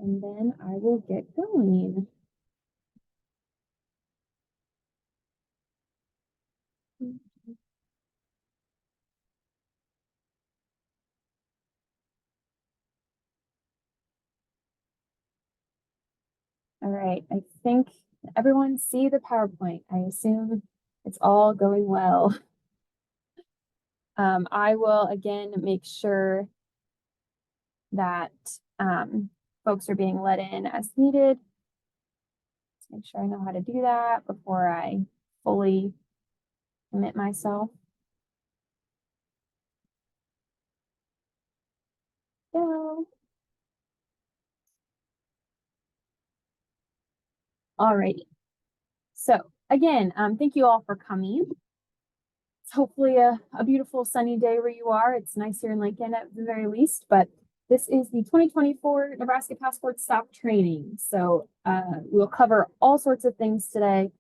and then I will get going. All right, I think everyone see the PowerPoint. I assume it's all going well. I will again make sure that folks are being let in as needed. Let's make sure I know how to do that before I fully commit myself. Go. All righty. So again, thank you all for coming. It's hopefully a beautiful sunny day where you are. It's nice here in Lincoln at the very least, but this is the 2024 Nebraska Passport Stop Training. So we'll cover all sorts of things today.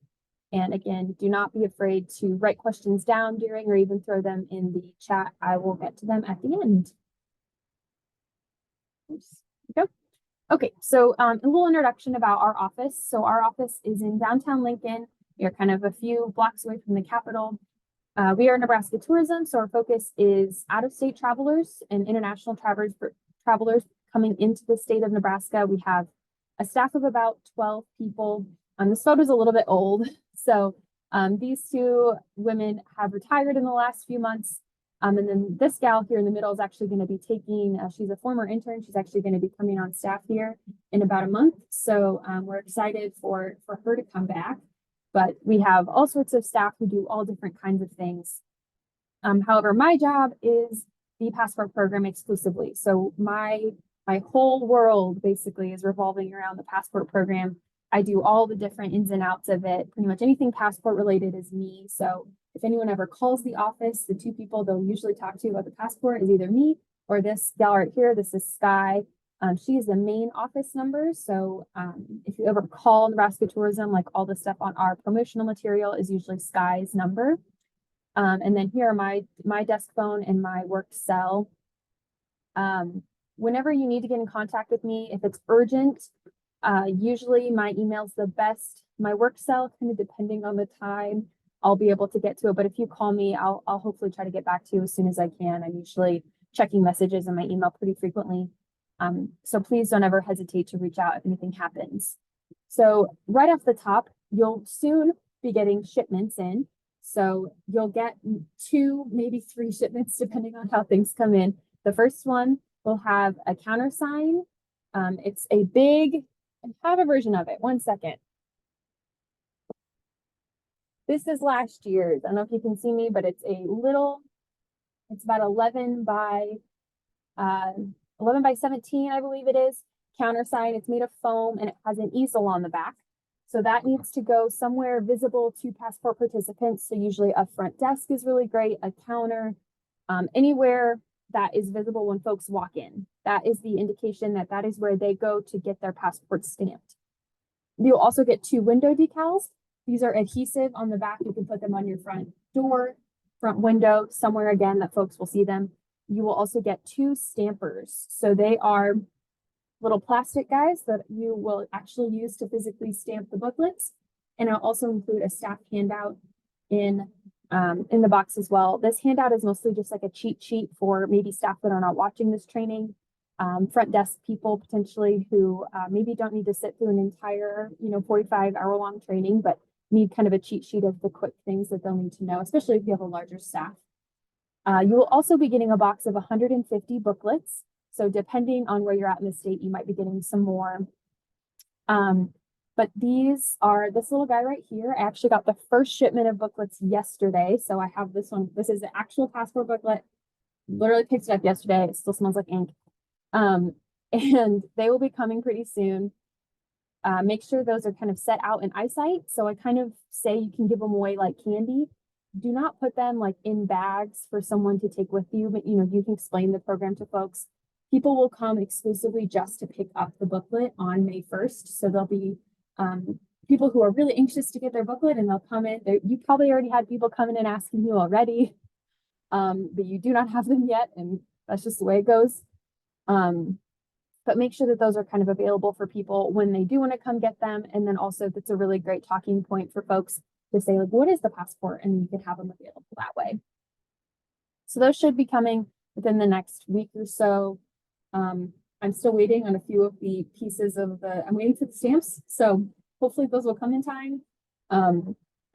And again, do not be afraid to write questions down during or even throw them in the chat. I will get to them at the end. Go. Okay, so a little introduction about our office. So our office is in downtown Lincoln. We are kind of a few blocks away from the Capitol. We are Nebraska Tourism, so our focus is out-of-state travelers and international travelers coming into the state of Nebraska. We have a staff of about 12 people. This photo is a little bit old, so these two women have retired in the last few months. And then this gal here in the middle is actually going to be taking, she's a former intern. She's actually going to be coming on staff here in about a month. So we're excited for her to come back. But we have all sorts of staff who do all different kinds of things. However, my job is the passport program exclusively. So my whole world basically is revolving around the passport program. I do all the different ins and outs of it. Pretty much anything passport related is me. So if anyone ever calls the office, the two people they'll usually talk to about the passport is either me or this gal right here. This is Sky. She is the main office number. So if you ever call Nebraska Tourism, like all the stuff on our promotional material is usually Sky's number. And then here are my desk phone and my work cell. Whenever you need to get in contact with me, if it's urgent, usually my email's the best. My work cell, kind of depending on the time, I'll be able to get to it. But if you call me, I'll hopefully try to get back to you as soon as I can. I'm usually checking messages in my email pretty frequently. So please don't ever hesitate to reach out if anything happens. So right off the top, you'll soon be getting shipments in. So you'll get 2, maybe 3 shipments, depending on how things come in. The first one will have a countersign. It's a big, I have a version of it. One second. This is last year's. I don't know if you can see me, but it's about 11 by 17, I believe it is. Countersign. It's made of foam and it has an easel on the back. So that needs to go somewhere visible to passport participants. So usually a front desk is really great, a counter, anywhere that is visible when folks walk in. That is the indication that that is where they go to get their passport stamped. You'll also get 2 window decals. These are adhesive on the back. You can put them on your front door, front window, somewhere again that folks will see them. You will also get 2 stampers. So they are little plastic guys that you will actually use to physically stamp the booklets. And I'll also include a staff handout in the box as well. This handout is mostly just like a cheat sheet for maybe staff that are not watching this training, front desk people potentially who maybe don't need to sit through an entire, 45-hour long training, but need kind of a cheat sheet of the quick things that they'll need to know, especially if you have a larger staff. You will also be getting a box of 150 booklets. So depending on where you're at in the state, you might be getting some more. But these are this little guy right here. I actually got the first shipment of booklets yesterday. So I have this one. This is the actual passport booklet. Literally picked it up yesterday. It still smells like ink. And they will be coming pretty soon. Make sure those are kind of set out in eyesight. So I kind of say you can give them away like candy. Do not put them like in bags for someone to take with you, but you can explain the program to folks. People will come exclusively just to pick up the booklet on May 1st. So there'll be people who are really anxious to get their booklet and they'll come in. You probably already had people coming and asking you already, but you do not have them yet. And that's just the way it goes. but make sure that those are kind of available for people when they do want to come get them. And then also that's a really great talking point for folks to say, like, what is the passport? And you can have them available that way. So those should be coming within the next week or so. I'm still waiting on a few of the pieces of I'm waiting for the stamps. So hopefully those will come in time.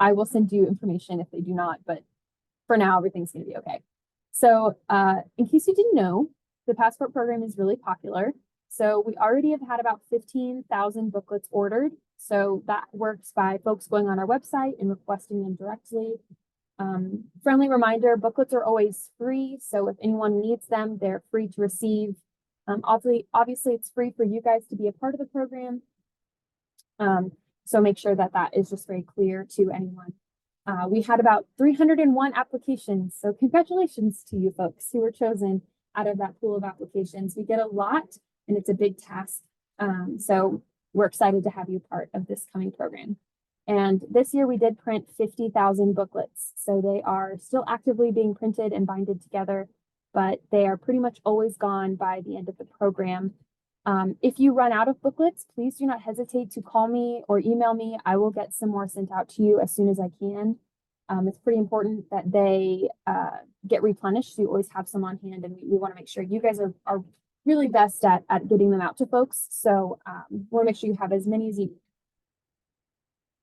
I will send you information if they do not, but for now, everything's going to be okay. So in case you didn't know, the passport program is really popular. So we already have had about 15,000 booklets ordered. So that works by folks going on our website and requesting them directly. Friendly reminder, booklets are always free. So if anyone needs them, they're free to receive. Obviously, it's free for you guys to be a part of the program. So make sure that that is just very clear to anyone. We had about 301 applications. So congratulations to you folks who were chosen out of that pool of applications. We get a lot and it's a big task. So we're excited to have you part of this coming program. And this year we did print 50,000 booklets. So they are still actively being printed and binded together, but they are pretty much always gone by the end of the program. If you run out of booklets, please do not hesitate to call me or email me. I will get some more sent out to you as soon as I can. It's pretty important that they get replenished. So you always have some on hand, and we want to make sure you guys are really best at getting them out to folks. So we want to make sure you have as many as you need.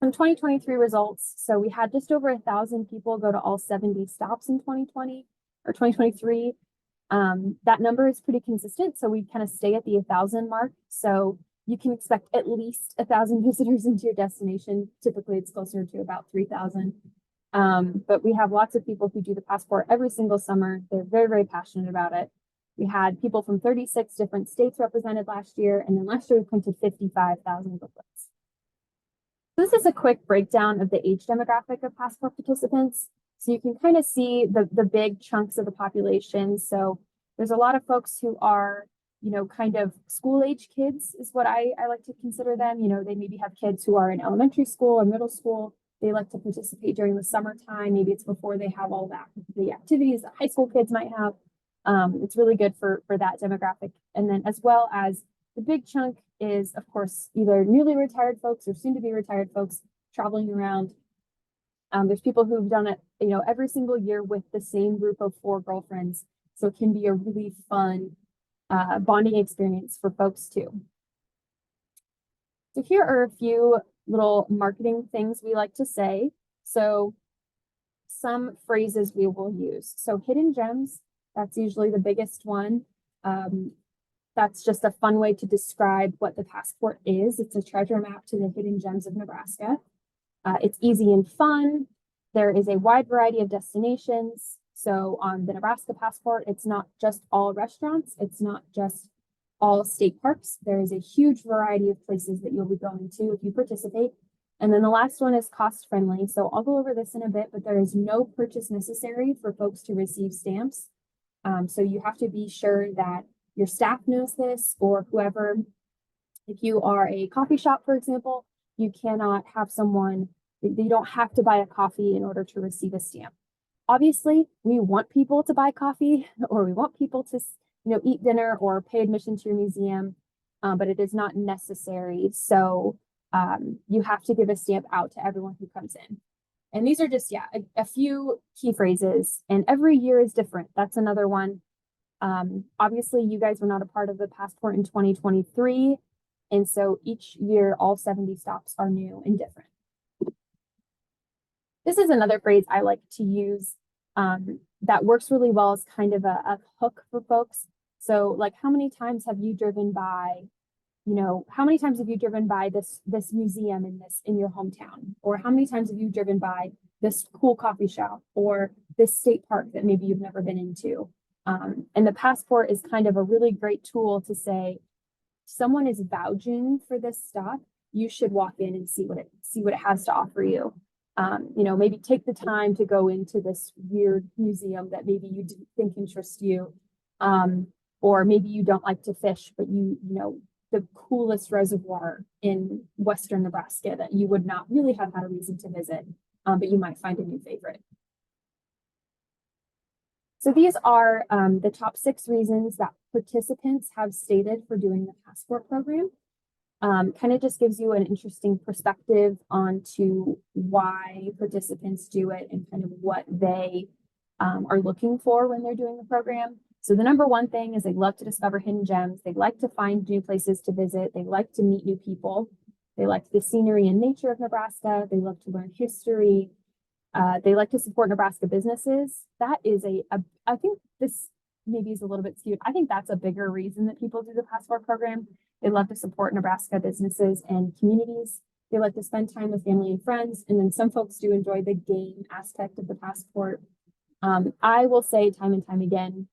Some 2023 results. So we had just over 1,000 people go to all 70 stops in 2020 or 2023. That number is pretty consistent. So we kind of stay at the 1,000 mark. So you can expect at least 1,000 visitors into your destination. Typically it's closer to about 3,000. But we have lots of people who do the passport every single summer. They're very, very passionate about it. We had people from 36 different states represented last year. And then last year we printed 55,000 booklets. This is a quick breakdown of the age demographic of passport participants. So you can kind of see the big chunks of the population. So there's a lot of folks who are, kind of school age kids is what I like to consider them. They maybe have kids who are in elementary school or middle school. They like to participate during the summertime. Maybe it's before they have all the activities that high school kids might have. It's really good for that demographic. And then as well as the big chunk is, of course, either newly retired folks or soon to be retired folks traveling around. There's people who've done it, every single year with the same group of 4 girlfriends. So it can be a really fun bonding experience for folks too. So here are a few little marketing things we like to say. So some phrases we will use. So hidden gems, that's usually the biggest one. That's just a fun way to describe what the passport is. It's a treasure map to the hidden gems of Nebraska. It's easy and fun. There is a wide variety of destinations. So on the Nebraska passport, it's not just all restaurants. It's not just all state parks. There is a huge variety of places that you'll be going to if you participate. And then the last one is cost friendly. So I'll go over this in a bit, but there is no purchase necessary for folks to receive stamps. So you have to be sure that your staff knows this, or whoever. If you are a coffee shop, for example, you cannot have someone, you don't have to buy a coffee in order to receive a stamp. Obviously, we want people to buy coffee, or we want people to, eat dinner or pay admission to your museum, but it is not necessary. So you have to give a stamp out to everyone who comes in. And these are just, a few key phrases, and every year is different. That's another one. Obviously, you guys were not a part of the passport in 2023. And so each year, all 70 stops are new and different. This is another phrase I like to use that works really well as kind of a hook for folks. So like, how many times have you driven by, how many times have you driven by this museum in your hometown? Or how many times have you driven by this cool coffee shop or this state park that maybe you've never been into? And the passport is kind of a really great tool to say, someone is vouching for this stop, you should walk in and see what it has to offer you. Maybe take the time to go into this weird museum that maybe you didn't think interests you. Or maybe you don't like to fish, but the coolest reservoir in Western Nebraska that you would not really have had a reason to visit, but you might find a new favorite. So these are the top 6 reasons that participants have stated for doing the passport program. Kind of just gives you an interesting perspective onto why participants do it and kind of what they are looking for when they're doing the program. So the number one thing is they love to discover hidden gems. They like to find new places to visit. They like to meet new people. They like the scenery and nature of Nebraska. They love to learn history. They like to support Nebraska businesses. That is I think this maybe is a little bit skewed. I think that's a bigger reason that people do the passport program. They love to support Nebraska businesses and communities. They like to spend time with family and friends. And then some folks do enjoy the game aspect of the passport. I will say time and time again,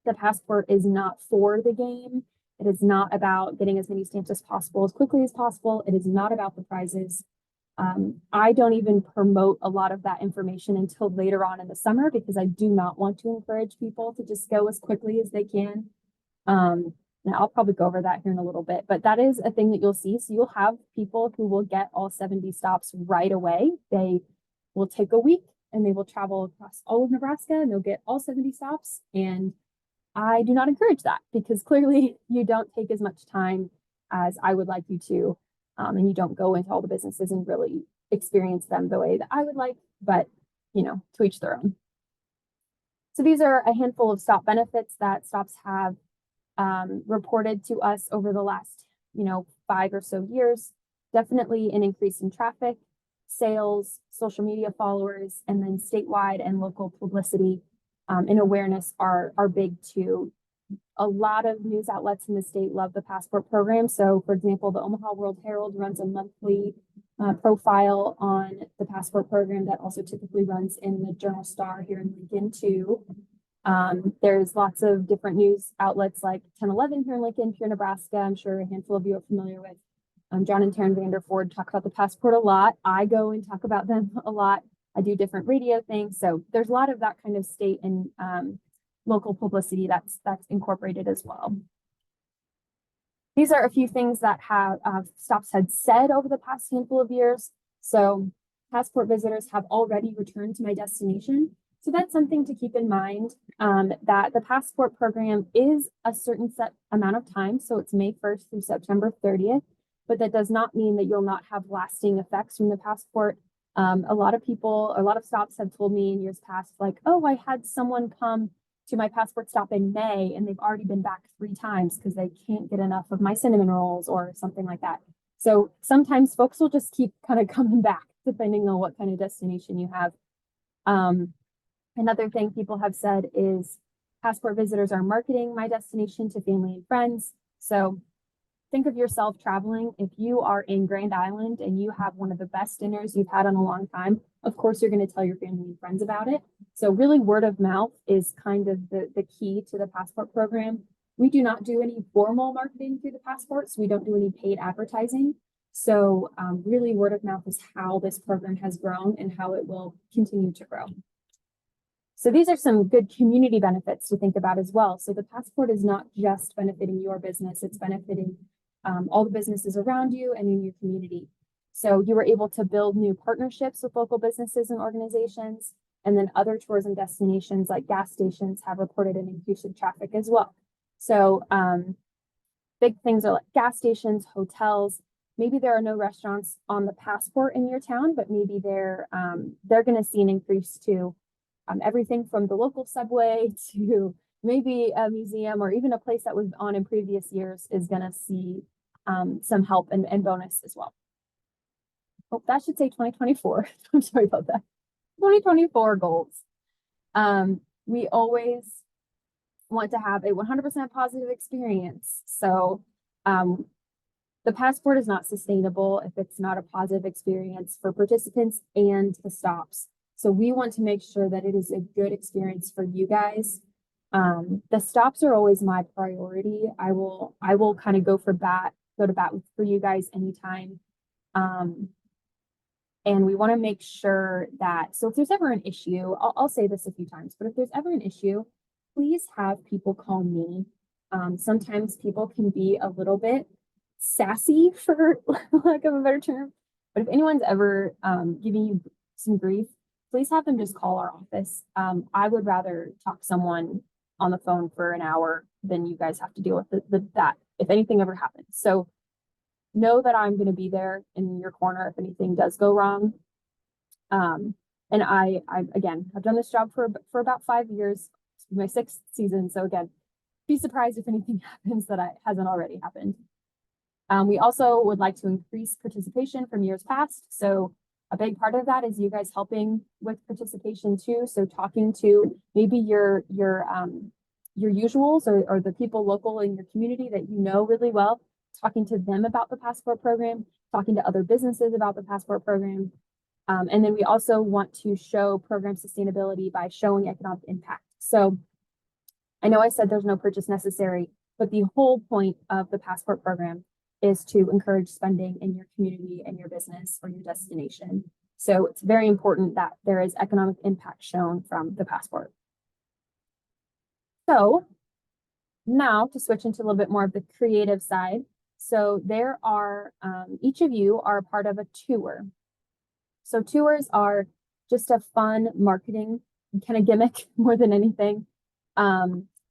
the passport is not for the game. It is not about getting as many stamps as possible, as quickly as possible. It is not about the prizes. I don't even promote a lot of that information until later on in the summer because I do not want to encourage people to just go as quickly as they can. And I'll probably go over that here in a little bit, but that is a thing that you'll see. So you'll have people who will get all 70 stops right away. They will take a week and they will travel across all of Nebraska and they'll get all 70 stops. And I do not encourage that because clearly you don't take as much time as I would like you to. And you don't go into all the businesses and really experience them the way that I would like, but to each their own. So these are a handful of stop benefits that stops have reported to us over the last, 5 or so years. Definitely an increase in traffic, sales, social media followers, and then statewide and local publicity and awareness are big too. A lot of news outlets in the state love the passport program. So, for example, the Omaha World Herald runs a monthly profile on the passport program that also typically runs in the Journal Star here in Lincoln too. There's lots of different news outlets like 1011 here in Lincoln, here in Nebraska. I'm sure a handful of you are familiar with. John and Taryn Vanderford talk about the passport a lot. I go and talk about them a lot. I do different radio things. So there's a lot of that kind of state and local publicity that's incorporated as well. These are a few things that have stops had said over the past handful of years. So passport visitors have already returned to my destination. So that's something to keep in mind, that the passport program is a certain set amount of time. So it's May 1st through September 30th, but that does not mean that you'll not have lasting effects from the passport. A lot of stops have told me in years past, like, oh, I had someone come to my passport stop in May and they've already been back 3 times because they can't get enough of my cinnamon rolls or something like that. So sometimes folks will just keep kind of coming back depending on what kind of destination you have. Another thing people have said is passport visitors are marketing my destination to family and friends. So think of yourself traveling. If you are in Grand Island and you have one of the best dinners you've had in a long time, of course, you're going to tell your family and friends about it. So really word of mouth is kind of the key to the passport program. We do not do any formal marketing through the passports. We don't do any paid advertising. So really word of mouth is how this program has grown and how it will continue to grow. So these are some good community benefits to think about as well. So the passport is not just benefiting your business, it's benefiting all the businesses around you and in your community. So you were able to build new partnerships with local businesses and organizations, and then other tourism destinations like gas stations have reported an increase in traffic as well. So big things are like gas stations, hotels. Maybe there are no restaurants on the passport in your town, but maybe they're going to see an increase too. Everything from the local subway to maybe a museum or even a place that was on in previous years is going to see some help and bonus as well. Oh, that should say 2024. I'm sorry about that. 2024 goals. We always want to have a 100% positive experience. So the passport is not sustainable if it's not a positive experience for participants and the stops. So we want to make sure that it is a good experience for you guys. The stops are always my priority. I will kind of go to bat for you guys anytime. And we want to make sure that, so if there's ever an issue, I'll say this a few times, but if there's ever an issue, please have people call me. Sometimes people can be a little bit sassy, for lack of a better term, but if anyone's ever giving you some grief, please have them just call our office. I would rather talk to someone on the phone for an hour than you guys have to deal with that if anything ever happens. So know that I'm going to be there in your corner if anything does go wrong. And I again, I've done this job for about 5 years, my 6th season. So again, be surprised if anything happens that hasn't already happened. We also would like to increase participation from years past. So a big part of that is you guys helping with participation too. So talking to maybe your usuals or the people local in your community that you know really well, talking to them about the passport program, talking to other businesses about the passport program. And then we also want to show program sustainability by showing economic impact. So I know I said there's no purchase necessary, but the whole point of the passport program is to encourage spending in your community and your business or your destination. So it's very important that there is economic impact shown from the passport. So now to switch into a little bit more of the creative side. So there are, each of you are a part of a tour. So tours are just a fun marketing kind of gimmick more than anything.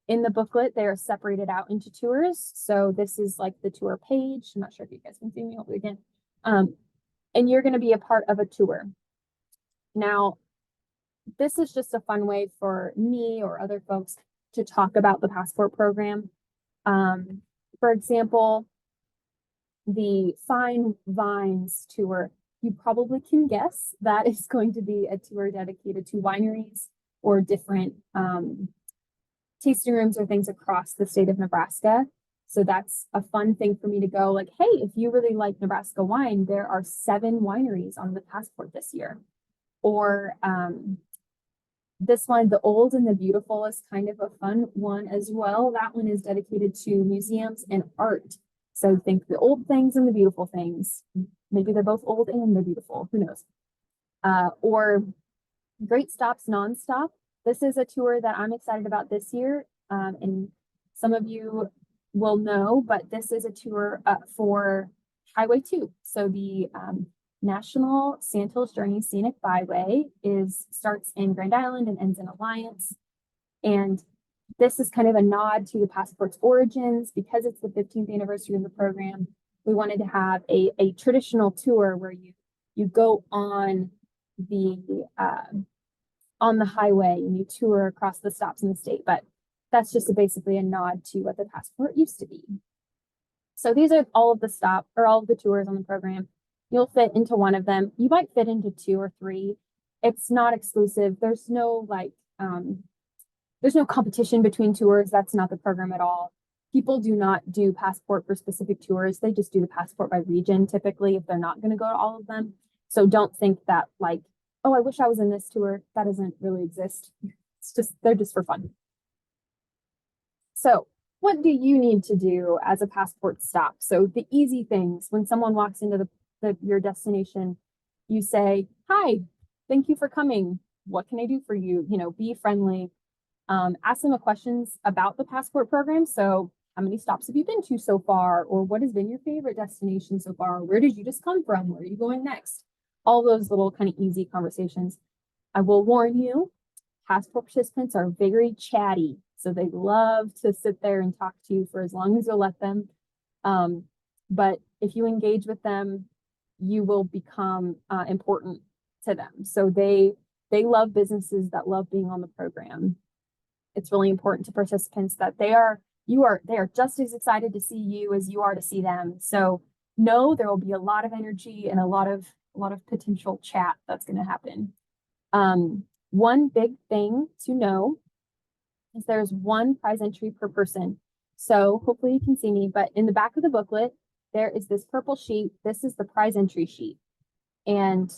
In the booklet, they are separated out into tours. So this is like the tour page. I'm not sure if you guys can see me over again. And you're going to be a part of a tour. Now, this is just a fun way for me or other folks to talk about the passport program. For example, the Fine Vines tour, you probably can guess that is going to be a tour dedicated to wineries or different tasting rooms or things across the state of Nebraska. So that's a fun thing for me to go like, hey, if you really like Nebraska wine, there are 7 wineries on the passport this year. Or this one, The Old and the Beautiful, is kind of a fun one as well. That one is dedicated to museums and art. So think the old things and the beautiful things. Maybe they're both old and they're beautiful. Who knows? Or Great Stops Nonstop. This is a tour that I'm excited about this year. And some of you will know, but this is a tour for Highway 2. So the National Sandhills Journey Scenic Byway starts in Grand Island and ends in Alliance. And this is kind of a nod to the passport's origins. Because it's the 15th anniversary of the program, we wanted to have a traditional tour where you go on the highway and you tour across the stops in the state. But that's just basically a nod to what the passport used to be. So these are all of the tours on the program. You'll fit into one of them. You might fit into 2 or 3. It's not exclusive. There's no competition between tours. That's not the program at all. People do not do passport for specific tours. They just do the passport by region typically if they're not going to go to all of them. So don't think that like, oh, I wish I was in this tour. That doesn't really exist. They're just for fun. So what do you need to do as a passport stop? So the easy things, when someone walks into your destination, you say, hi, thank you for coming. What can I do for you? Be friendly. Ask them questions about the passport program. So how many stops have you been to so far? Or what has been your favorite destination so far? Where did you just come from? Where are you going next? All those little kind of easy conversations. I will warn you, passport participants are very chatty. So they love to sit there and talk to you for as long as you'll let them. But if you engage with them, you will become important to them. So they love businesses that love being on the program. It's really important to participants that they are just as excited to see you as you are to see them. So know there will be a lot of energy and a lot of potential chat that's going to happen. One big thing to know is there's 1 prize entry per person. So hopefully you can see me, but in the back of the booklet, there is this purple sheet. This is the prize entry sheet. And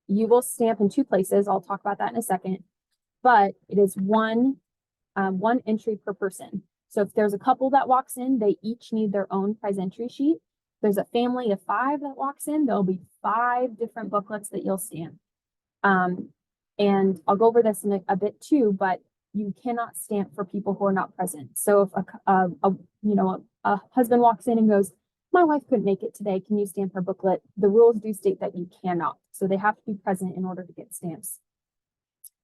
you will stamp in 2 places. I'll talk about that in a second. But it is one entry per person. So if there's a couple that walks in, they each need their own prize entry sheet. If there's a family of 5 that walks in, there'll be 5 different booklets that you'll stamp. And I'll go over this in a bit too, but you cannot stamp for people who are not present. So if a husband walks in and goes, my wife couldn't make it today, can you stamp her booklet? The rules do state that you cannot. So they have to be present in order to get stamps.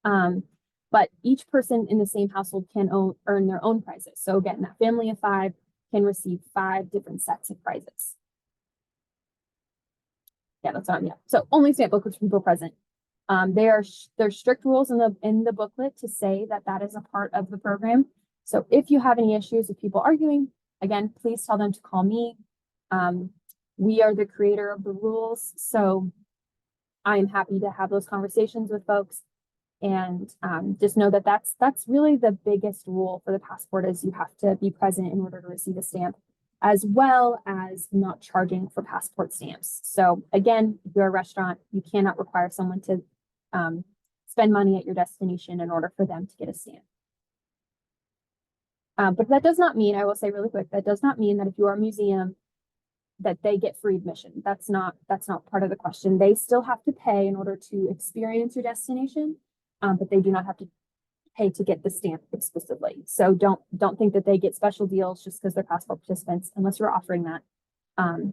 But each person in the same household can earn their own prizes. So again, that family of 5 can receive 5 different sets of prizes. Yeah, that's what I'm, yeah. So only stamp booklets for people present. There's strict rules in the booklet to say that that is a part of the program. So if you have any issues with people arguing, again, please tell them to call me. We are the creator of the rules, so I am happy to have those conversations with folks. And just know that that's really the biggest rule for the passport is you have to be present in order to receive a stamp, as well as not charging for passport stamps. So again, if you're a restaurant, you cannot require someone to spend money at your destination in order for them to get a stamp. But that does not mean, I will say really quick, that does not mean that if you are a museum that they get free admission. That's not part of the question. They still have to pay in order to experience your destination, but they do not have to pay to get the stamp exclusively. So don't think that they get special deals just because they're passport participants, unless you're offering that.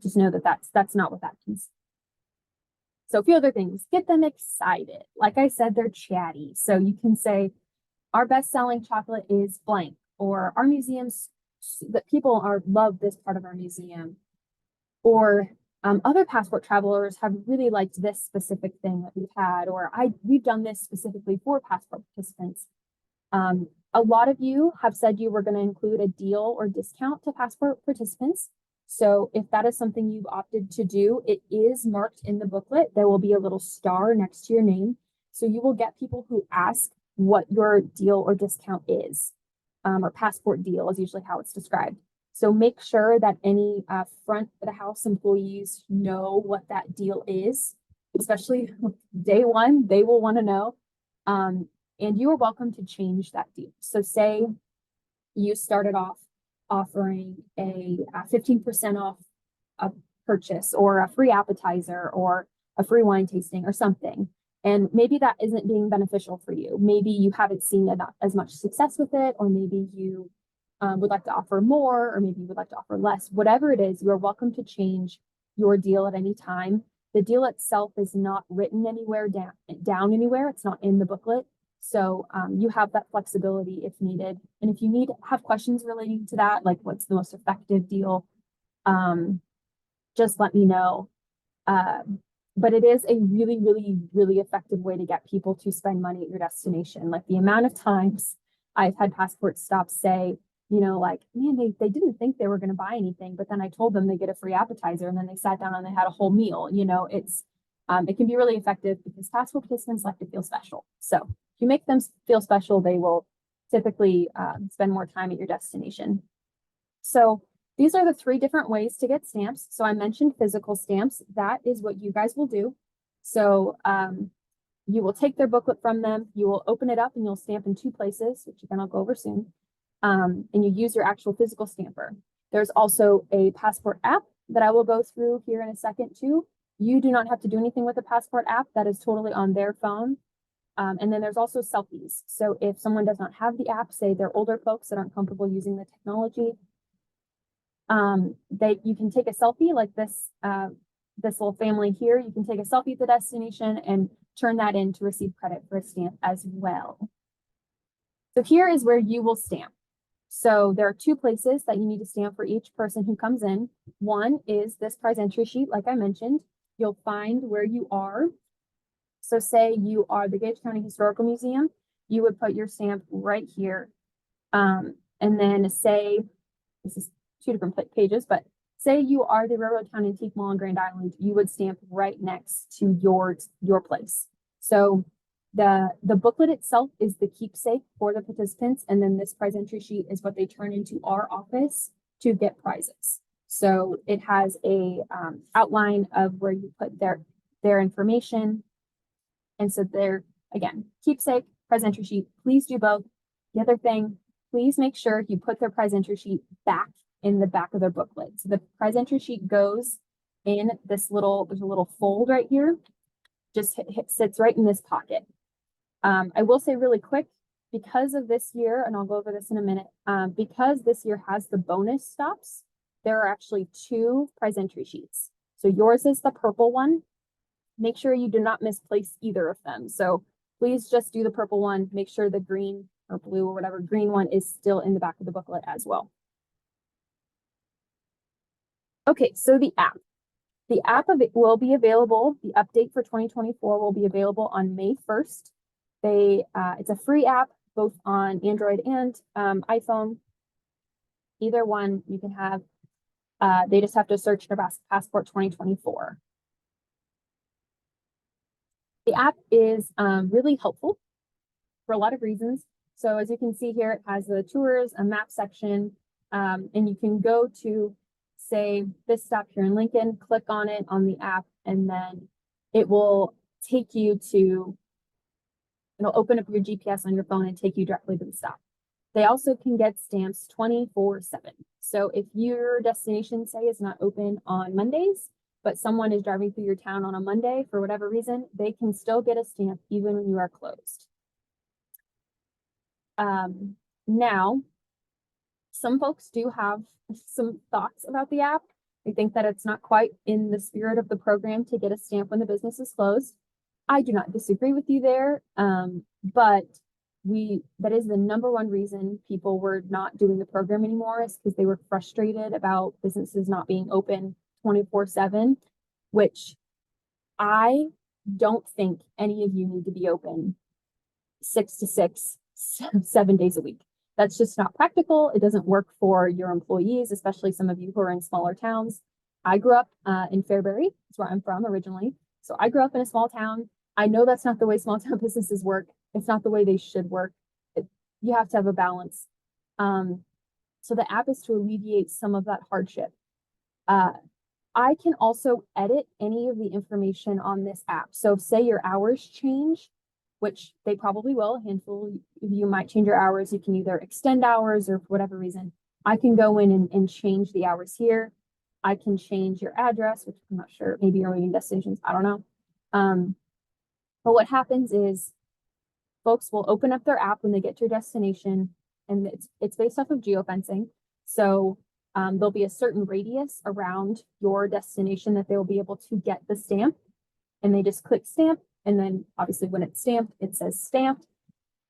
Just know that that's not what that means. So a few other things, get them excited. Like I said, they're chatty. So you can say, our best-selling chocolate is blank, or our museums, that people love this part of our museum. Or other passport travelers have really liked this specific thing that we've had, or we've done this specifically for passport participants. A lot of you have said you were going to include a deal or discount to passport participants. So if that is something you've opted to do, it is marked in the booklet. There will be a little star next to your name. So you will get people who ask what your deal or discount is, or passport deal is usually how it's described. So make sure that any front of the house employees know what that deal is, especially day one, they will want to know. And you are welcome to change that deal. So say you started off offering a 15% off a purchase, or a free appetizer, or a free wine tasting, or something. And maybe that isn't being beneficial for you. Maybe you haven't seen as much success with it, or maybe you would like to offer more, or maybe you would like to offer less. Whatever it is, you're welcome to change your deal at any time. The deal itself is not written anywhere down anywhere. It's not in the booklet. So you have that flexibility if needed. And if you have questions relating to that, like what's the most effective deal, just let me know. But it is a really, really, really effective way to get people to spend money at your destination. Like the amount of times I've had passport stops say, like, man, they didn't think they were going to buy anything, but then I told them they get a free appetizer, and then they sat down and they had a whole meal. It can be really effective because passport participants like to feel special. So if you make them feel special, they will typically spend more time at your destination. So these are the 3 different ways to get stamps. So I mentioned physical stamps. That is what you guys will do. So you will take their booklet from them, you will open it up, and you'll stamp in 2 places, which again I'll go over soon. And you use your actual physical stamper. There's also a passport app that I will go through here in a second too. You do not have to do anything with the passport app. That is totally on their phone. And then there's also selfies. So if someone does not have the app, say they're older folks that aren't comfortable using the technology, you can take a selfie like this little family here. You can take a selfie at the destination and turn that in to receive credit for a stamp as well. So here is where you will stamp. So there are 2 places that you need to stamp for each person who comes in. One is this prize entry sheet, like I mentioned. You'll find where you are. So say you are the Gage County Historical Museum, you would put your stamp right here. And then say, this is 2 different pages, but say you are the Railroad Town Antique Mall on Grand Island, you would stamp right next to your place. So the booklet itself is the keepsake for the participants, and then this prize entry sheet is what they turn into our office to get prizes. So it has a outline of where you put their information. And so they're, again, keepsake, prize entry sheet, please do both. The other thing, please make sure you put their prize entry sheet back in the back of their booklet. So the prize entry sheet goes in there's a little fold right here, just sits right in this pocket. I will say really quick, because of this year, and I'll go over this in a minute, because this year has the bonus stops, there are actually 2 prize entry sheets. So yours is the purple one. Make sure you do not misplace either of them. So please just do the purple one. Make sure the green or blue or whatever green one is still in the back of the booklet as well. Okay, so the app. The app of it will be available. The update for 2024 will be available on May 1st. It's a free app, both on Android and iPhone. Either one you can have. They just have to search Nebraska Passport 2024. The app is really helpful for a lot of reasons. So as you can see here, it has the tours, a map section, and you can go to, say, this stop here in Lincoln, click on it on the app, and then it will take you to, it'll open up your GPS on your phone and take you directly to the stop. They also can get stamps 24/7. So if your destination, say, is not open on Mondays, but someone is driving through your town on a Monday for whatever reason, they can still get a stamp even when you are closed. Now, some folks do have some thoughts about the app. They think that it's not quite in the spirit of the program to get a stamp when the business is closed. I do not disagree with you there, but that is the number one reason people were not doing the program anymore, is because they were frustrated about businesses not being open 24/7, which I don't think any of you need to be open 6 to 6, 7 days a week. That's just not practical. It doesn't work for your employees, especially some of you who are in smaller towns. I grew up in Fairbury. That's where I'm from originally. So I grew up in a small town. I know that's not the way small town businesses work. It's not the way they should work. You have to have a balance. So the app is to alleviate some of that hardship. I can also edit any of the information on this app. So say your hours change, which they probably will. A handful of you might change your hours. You can either extend hours or for whatever reason. I can go in and change the hours here. I can change your address, which I'm not sure. Maybe you're moving destinations. I don't know. But what happens is folks will open up their app when they get to your destination, and it's based off of geofencing. So there'll be a certain radius around your destination that they will be able to get the stamp, and they just click stamp. And then obviously when it's stamped, it says stamped,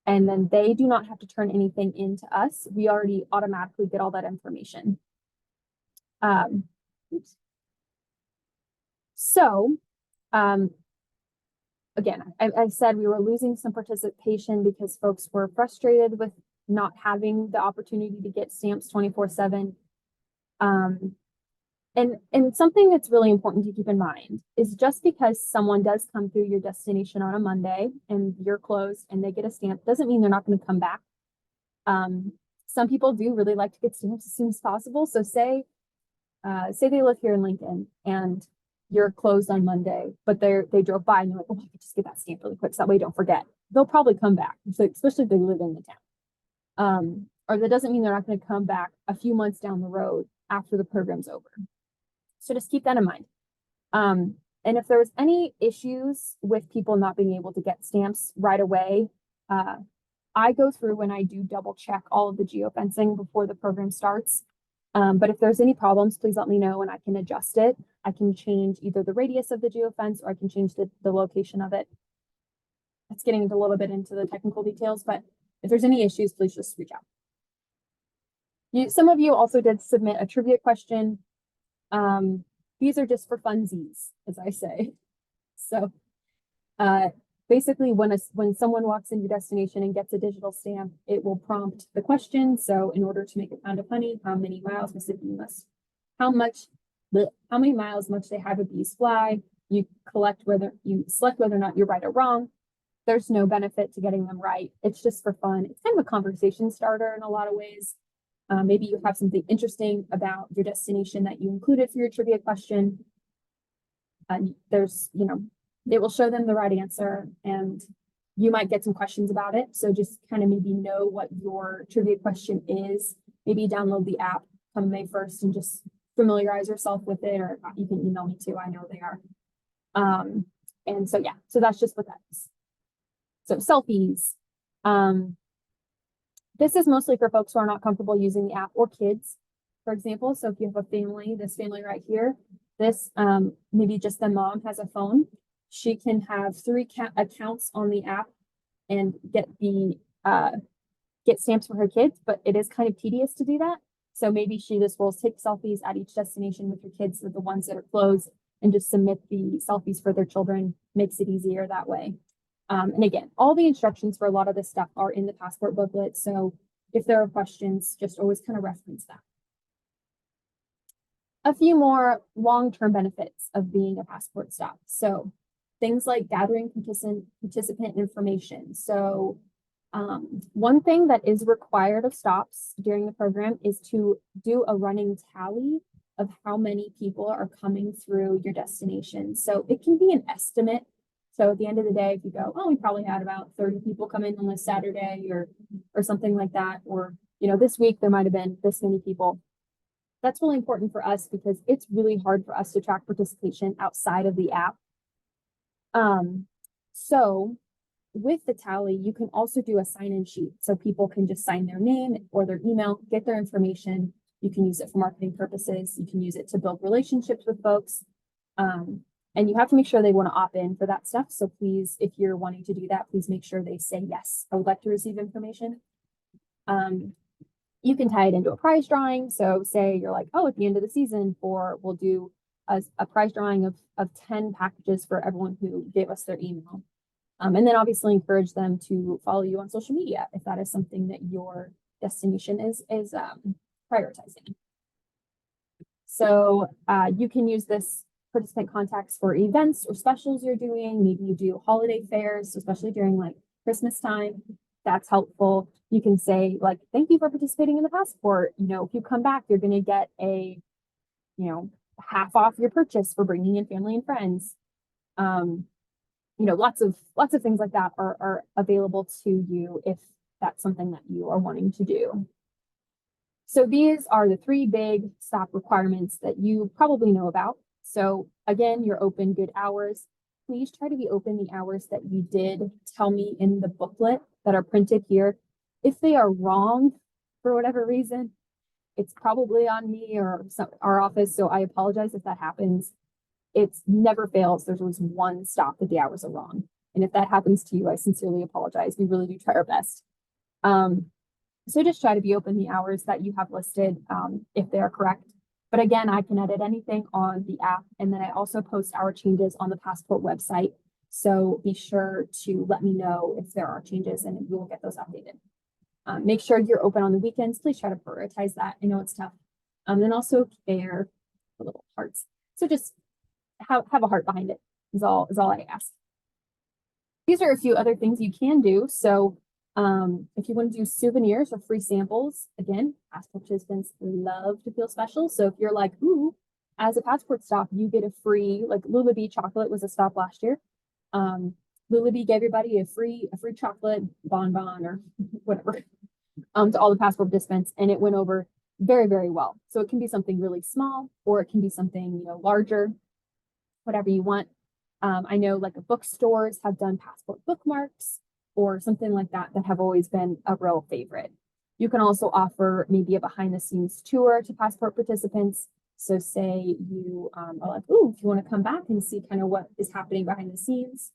and then they do not have to turn anything in to us. We already automatically get all that information. So again, I said we were losing some participation because folks were frustrated with not having the opportunity to get stamps 24/7. And something that's really important to keep in mind is just because someone does come through your destination on a Monday and you're closed and they get a stamp doesn't mean they're not going to come back. Some people do really like to get stamps as soon as possible. So say they live here in Lincoln and you're closed on Monday, but they drove by and you're like, oh, I could just get that stamp really quick so that way you don't forget. They'll probably come back, so especially if they live in the town. Or that doesn't mean they're not going to come back a few months down the road after the program's over. So just keep that in mind. And if there was any issues with people not being able to get stamps right away, I go through and I do double check all of the geofencing before the program starts. But if there's any problems, please let me know and I can adjust it. I can change either the radius of the geofence or I can change the location of it. That's getting a little bit into the technical details, but if there's any issues, please just reach out. Some of you also did submit a trivia question. These are just for funsies, as I say. So basically when someone walks into your destination and gets a digital stamp, it will prompt the question. So in order to make a pound of honey, how many miles must it be? How many miles must they have a bees fly? You select whether or not you're right or wrong. There's no benefit to getting them right. It's just for fun. It's kind of a conversation starter in a lot of ways. Maybe you have something interesting about your destination that you included for your trivia question. It will show them the right answer and you might get some questions about it. So just kind of maybe know what your trivia question is. Maybe download the app come May 1st and just familiarize yourself with it, or you can email me too. I know they are. And so, yeah, so that's just what that is. So selfies. This is mostly for folks who are not comfortable using the app, or kids, for example. So if you have a family, this family right here, this maybe just the mom has a phone. She can have 3 accounts on the app and get stamps for her kids, but it is kind of tedious to do that. So maybe she just will take selfies at each destination with her kids, with the ones that are closed, and just submit the selfies for their children. Makes it easier that way. And again, all the instructions for a lot of this stuff are in the passport booklet. So if there are questions, just always kind of reference that. A few more long-term benefits of being a passport stop. So things like gathering participant information. So one thing that is required of stops during the program is to do a running tally of how many people are coming through your destination. So it can be an estimate. So at the end of the day, if you go, oh, we probably had about 30 people come in on a Saturday or something like that, or, you know, this week there might have been this many people. That's really important for us because it's really hard for us to track participation outside of the app. So with the tally, you can also do a sign-in sheet. So people can just sign their name or their email, get their information. You can use it for marketing purposes. You can use it to build relationships with folks. And you have to make sure they want to opt in for that stuff. So please, if you're wanting to do that, please make sure they say, yes, I would like to receive information. You can tie it into a prize drawing. So say you're like, oh, at the end of the season, we'll do a prize drawing of 10 packages for everyone who gave us their email. And then obviously encourage them to follow you on social media if that is something that your destination is prioritizing. So you can use this participant contacts for events or specials you're doing. Maybe you do holiday fairs, especially during like Christmas time. That's helpful. You can say like, thank you for participating in the passport. You know, if you come back, you're going to get a, you know, half off your purchase for bringing in family and friends. You know, lots of things like that are available to you if that's something that you are wanting to do. So these are the 3 big stop requirements that you probably know about. So again, you're open good hours. Please try to be open the hours that you did tell me in the booklet that are printed here. If they are wrong for whatever reason, it's probably on me or our office. So I apologize if that happens. It's never fails. There's always one stop that the hours are wrong. And if that happens to you, I sincerely apologize. We really do try our best. So just try to be open the hours that you have listed if they are correct. But again, I can edit anything on the app. And then I also post our changes on the passport website. So be sure to let me know if there are changes and we will get those updated. Make sure you're open on the weekends. Please try to prioritize that. I know it's tough. And also care the little hearts. So just have a heart behind it is all I ask. These are a few other things you can do. So if you want to do souvenirs or free samples, again, passport participants love to feel special. So if you're like, ooh, as a passport stop, you get a free, like Lullaby chocolate was a stop last year. Lullaby gave everybody a free chocolate bonbon or whatever to all the passport participants, and it went over very, very well. So it can be something really small, or it can be something, you know, larger, whatever you want. I know like bookstores have done passport bookmarks or something like that have always been a real favorite. You can also offer maybe a behind the scenes tour to passport participants. So say you are like, ooh, if you want to come back and see kind of what is happening behind the scenes.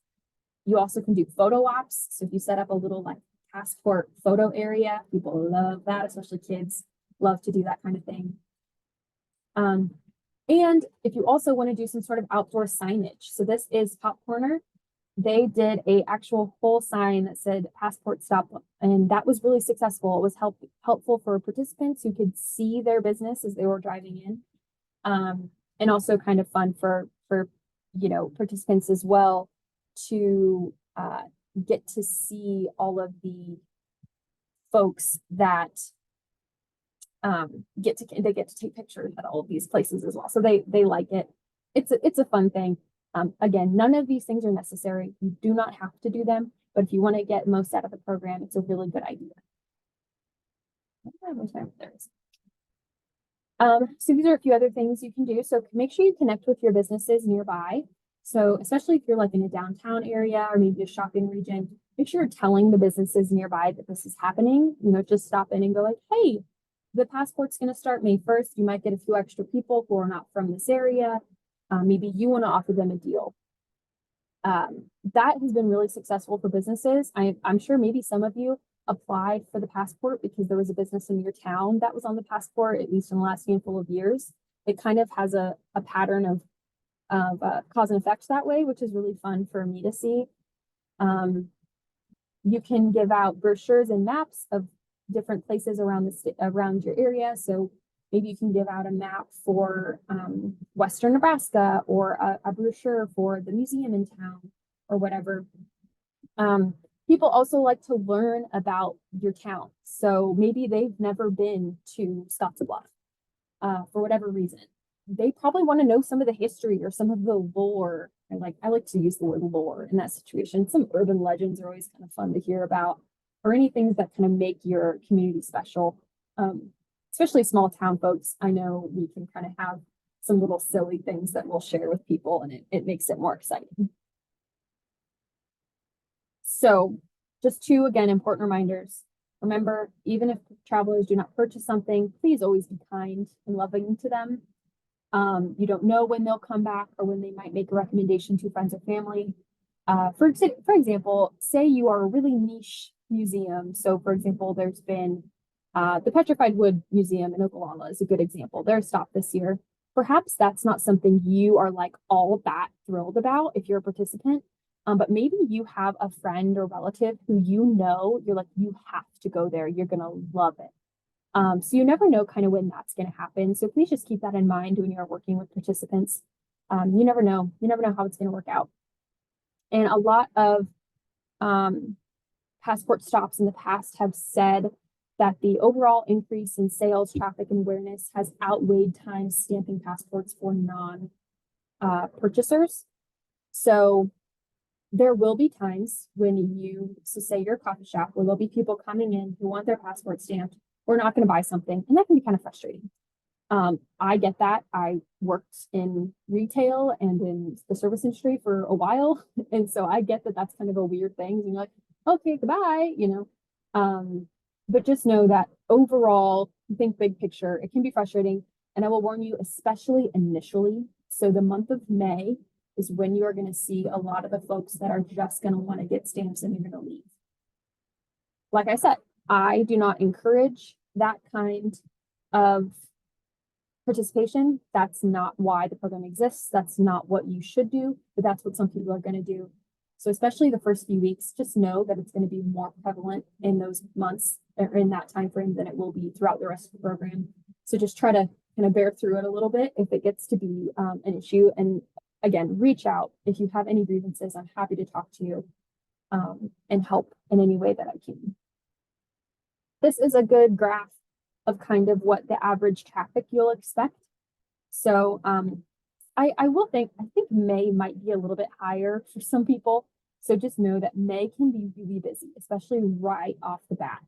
You also can do photo ops. So if you set up a little like passport photo area, people love that, especially kids love to do that kind of thing. And if you also want to do some sort of outdoor signage. So this is Pop Corner. They did a actual full sign that said passport stop, and that was really successful. It was helpful for participants who could see their business as they were driving in. And also kind of fun for you know, participants as well to get to see all of the folks that they get to take pictures at all of these places as well. So they like it. It's a fun thing. Again, none of these things are necessary. You do not have to do them, but if you want to get most out of the program, it's a really good idea. So these are a few other things you can do. So make sure you connect with your businesses nearby. So especially if you're like in a downtown area or maybe a shopping region, make sure you're telling the businesses nearby that this is happening. You know, just stop in and go like, hey, the passport's going to start May 1st. You might get a few extra people who are not from this area. Maybe you want to offer them a deal. That has been really successful for businesses. I'm sure maybe some of you applied for the passport because there was a business in your town that was on the passport, at least in the last handful of years. It kind of has a pattern of cause and effect that way, which is really fun for me to see. You can give out brochures and maps of different places around your area. So maybe you can give out a map for Western Nebraska, or a brochure for the museum in town, or whatever. People also like to learn about your town. So maybe they've never been to Scottsbluff for whatever reason. They probably want to know some of the history or some of the lore. I like to use the word lore in that situation. Some urban legends are always kind of fun to hear about, or any things that kind of make your community special. Especially small town folks, I know we can kind of have some little silly things that we'll share with people, and it makes it more exciting. So just two, again, important reminders. Remember, even if travelers do not purchase something, please always be kind and loving to them. You don't know when they'll come back or when they might make a recommendation to friends or family. For example, say you are a really niche museum. So for example, there's been the Petrified Wood Museum in Oklahoma is a good example. They're stopped this year. Perhaps that's not something you are like all that thrilled about if you're a participant. But maybe you have a friend or relative who you're like, you have to go there. You're gonna love it. So you never know kind of when that's going to happen. So please just keep that in mind when you're working with participants. You never know. You never know how it's going to work out. And a lot of passport stops in the past have said that the overall increase in sales, traffic, and awareness has outweighed time stamping passports for non-purchasers. So there will be times when so say you're a coffee shop, where there'll be people coming in who want their passport stamped. We're not going to buy something, and that can be kind of frustrating. I get that. I worked in retail and in the service industry for a while, and so I get that that's kind of a weird thing. And you're like, okay, goodbye, but just know that overall, think big picture, it can be frustrating. And I will warn you, especially initially. So the month of May is when you are going to see a lot of the folks that are just going to want to get stamps and they're going to leave. Like I said, I do not encourage that kind of participation. That's not why the program exists. That's not what you should do, but that's what some people are going to do. So especially the first few weeks, just know that it's going to be more prevalent in those months or in that time frame than it will be throughout the rest of the program. So just try to kind of bear through it a little bit if it gets to be an issue. And again, reach out if you have any grievances. I'm happy to talk to you and help in any way that I can. This is a good graph of kind of what the average traffic you'll expect. So I think May might be a little bit higher for some people. So just know that May can be really busy, especially right off the bat.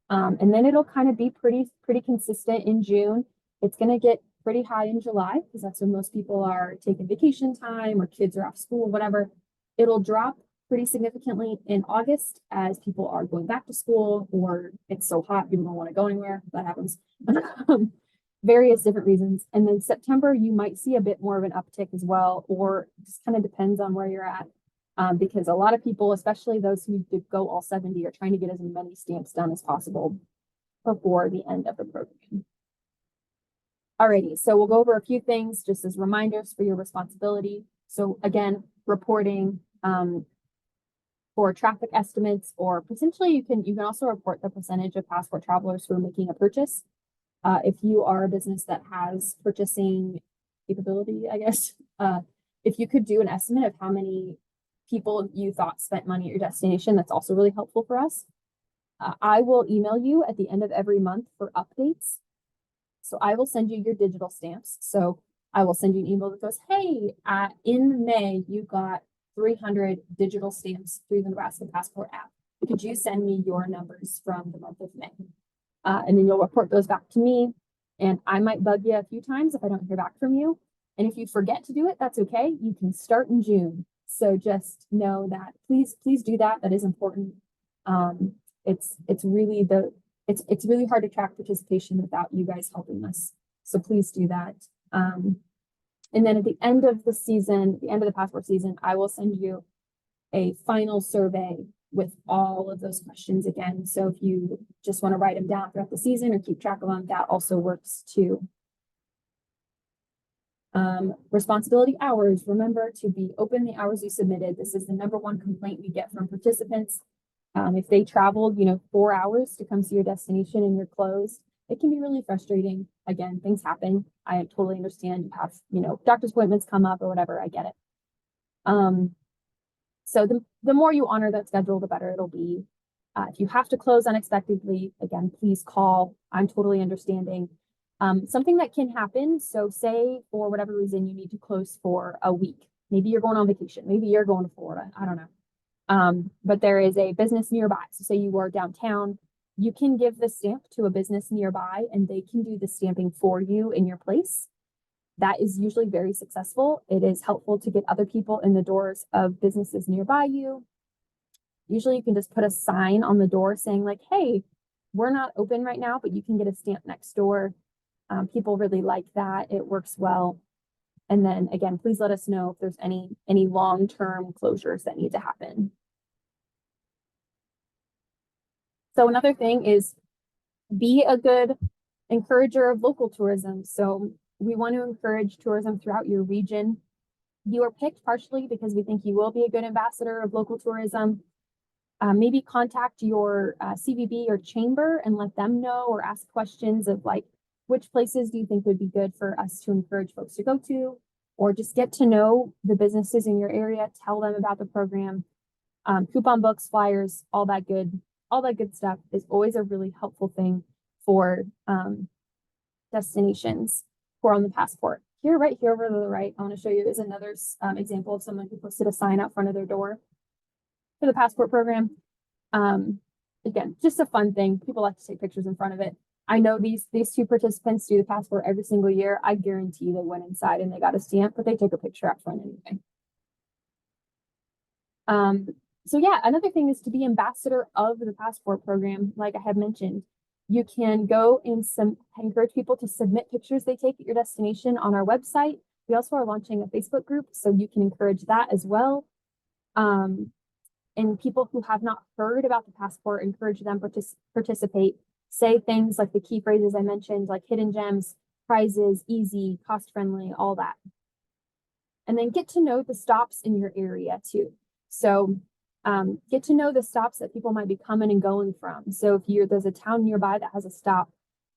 And then it'll kind of be pretty consistent in June. It's going to get pretty high in July because that's when most people are taking vacation time or kids are off school, whatever. It'll drop pretty significantly in August as people are going back to school, or it's so hot people don't want to go anywhere. That happens. Various different reasons. And then September, you might see a bit more of an uptick as well, or just kind of depends on where you're at. Because a lot of people, especially those who did go all 70, are trying to get as many stamps done as possible before the end of the program. Alrighty, so we'll go over a few things just as reminders for your responsibility. So again, reporting for traffic estimates, or potentially you can also report the percentage of passport travelers who are making a purchase. If you are a business that has purchasing capability, I guess, if you could do an estimate of how many people you thought spent money at your destination, that's also really helpful for us. I will email you at the end of every month for updates. So I will send you your digital stamps. So I will send you an email that goes, hey, in May, you got 300 digital stamps through the Nebraska Passport app. Could you send me your numbers from the month of May? And then you'll report those back to me. And I might bug you a few times if I don't hear back from you. And if you forget to do it, that's okay. You can start in June. So just know that please do that. That is important. It's really hard to track participation without you guys helping us. So please do that. And then at the end of the season, the end of the passport season, I will send you a final survey with all of those questions again. So if you just want to write them down throughout the season or keep track of them, that also works too. Responsibility hours, remember to be open the hours you submitted. This is the #1 complaint we get from participants. If they traveled, 4 hours to come see your destination and you're closed, it can be really frustrating. Again, things happen. I totally understand. You have, doctor's appointments come up or whatever. I get it. So the more you honor that schedule, the better it'll be. If you have to close unexpectedly, again, please call. I'm totally understanding. Something that can happen. So say for whatever reason, you need to close for a week. Maybe you're going on vacation. Maybe you're going to Florida. I don't know. But there is a business nearby. So say you are downtown, you can give the stamp to a business nearby and they can do the stamping for you in your place. That is usually very successful. It is helpful to get other people in the doors of businesses nearby you. Usually you can just put a sign on the door saying like, hey, we're not open right now, but you can get a stamp next door. People really like that. It works well. And then again, please let us know if there's any long-term closures that need to happen. So another thing is be a good encourager of local tourism. So we want to encourage tourism throughout your region. You are picked partially because we think you will be a good ambassador of local tourism. Maybe contact your CVB or chamber and let them know or ask questions of like, which places do you think would be good for us to encourage folks to go to? Or just get to know the businesses in your area, tell them about the program. Coupon books, flyers, all that good stuff is always a really helpful thing for destinations who are on the passport. Here, right here over to the right, I want to show you is another example of someone who posted a sign out front of their door for the passport program. Again, just a fun thing. People like to take pictures in front of it. I know these two participants do the passport every single year. I guarantee they went inside and they got a stamp, but they took a picture out front anyway. So yeah, another thing is to be ambassador of the passport program. Like I had mentioned, you can go and encourage people to submit pictures they take at your destination on our website. We also are launching a Facebook group, so you can encourage that as well. And people who have not heard about the passport, encourage them to participate. Say things like the key phrases I mentioned, like hidden gems, prizes, easy, cost-friendly, all that. And then get to know the stops in your area too. So get to know the stops that people might be coming and going from. So if there's a town nearby that has a stop,